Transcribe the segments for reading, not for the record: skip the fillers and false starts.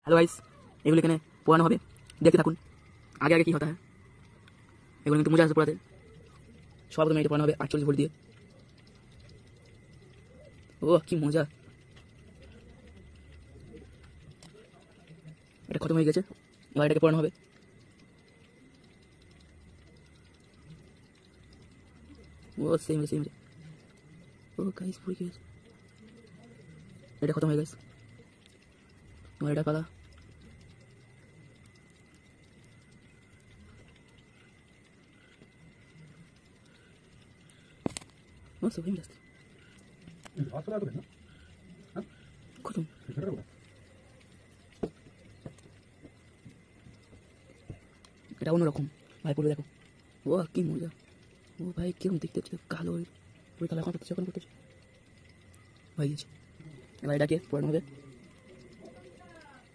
Hello guys, এগুলো এখানে পড়ানো হবে, দেখতে থাকুন। আগে আগে কি হতা হয়, এগুলো কিন্তু মজা আসবে পড়াতে। সব প্রথমে এটা পড়ানো হবে 48 ভোল্ট দিয়ে। ও কি মজা, এটা খতম হয়ে গেছে, এবার এটাকে পড়ানো হবে। ও সেম সেম, ও গাইস পড়ে গেছে, এটা খতম হয়ে গেছে, এবার এটা পালা। ও সব হয়ে গেছে, খতম। এটা অন্যরকম ভাই, পড়ে দেখো। ও কি মজা, ও ভাই কিরকম দেখতে হচ্ছে, কালো পুরো কালো এখন করতেছে, এখন করতেছে হয়ে গেছে। এবার এটাকে পড়ানো হবে,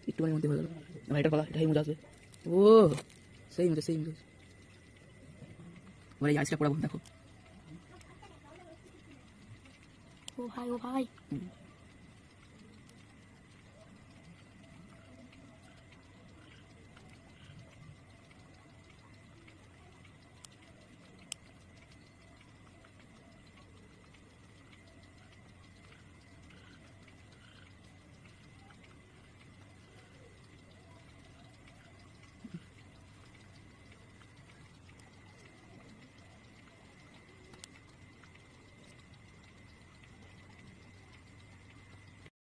একটুখানি মধ্যে হয়ে গেল। এবার এটার পালা, এটাই মজা আসবে। ও সেই মজা সেই মজা। এবার এই আইসটা পড়াবো, দেখো। ও ভাই ও ভাই